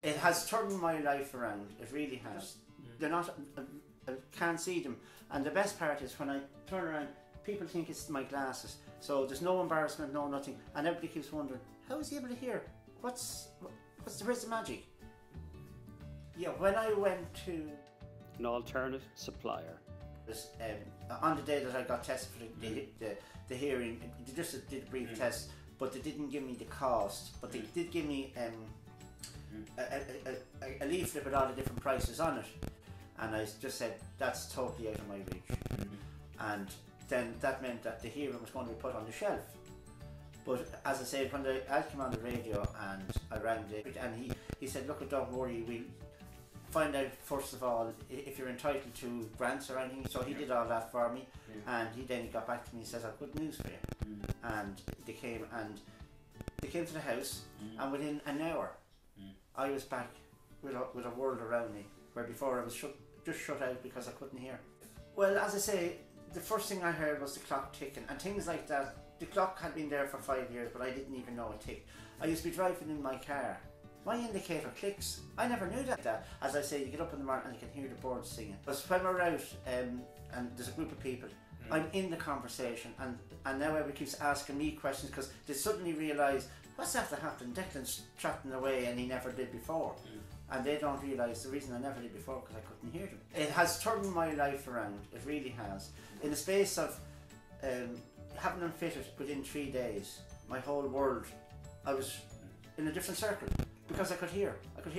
It has turned my life around, it really has. They're not, I can't see them. And the best part is when I turn around, people think it's my glasses. So there's no embarrassment, no nothing. And everybody keeps wondering, how is he able to hear? Where's the magic? Yeah, when I went to an alternate supplier, on the day that I got tested for the hearing, they just did a brief test, but they didn't give me the cost. But they did give me a leaflet with all the different prices on it, and I just said that's totally out of my reach. And then that meant that the hearing was going to be put on the shelf. But as I said, when the ad came on the radio and I rang it, and he said, look, don't worry, we'll find out first of all if you're entitled to grants or anything. So he did all that for me, and then he got back to me and says, I've good news for you. And they came to the house, and within an hour I was back with a world around me, where before I was just shut out because I couldn't hear. Well, as I say, the first thing I heard was the clock ticking and things like that. The clock had been there for 5 years, but I didn't even know it ticked. I used to be driving in my car, my indicator clicks. I never knew that. As I say, you get up in the morning and you can hear the birds singing. But when we're out and there's a group of people, I'm in the conversation, and now everybody keeps asking me questions because they suddenly realise, what's after happening? Declan's chatting away and he never did before. And they don't realise the reason I never did before, because I couldn't hear them. It has turned my life around, it really has. In the space of having them fitted within 3 days, my whole world, I was in a different circle, because I could hear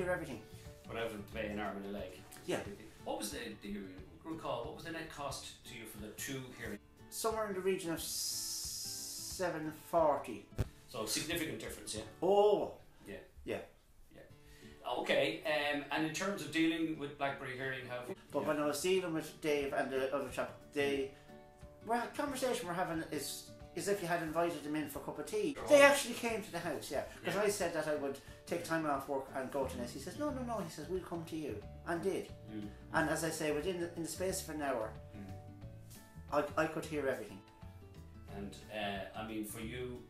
everything. Without playing an arm and a leg. Yeah. What was do you recall, what was the net cost to you for the two hearing? Somewhere in the region of $740. So significant difference, yeah? Oh! Yeah. Yeah. Yeah. Okay, and in terms of dealing with Blackberry hearing, But when I was dealing with Dave and the other chap, the conversation we're having is if you had invited them in for a cup of tea. They actually came to the house, yeah. Because I said that I would take time off work and go to Ness. He says, no, he says, we'll come to you. And did. And as I say, in the space of an hour, I could hear everything. And I mean, for you,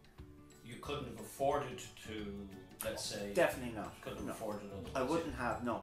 you couldn't have afforded to, let's say... Definitely not. Couldn't have afforded otherwise. I wouldn't have, no.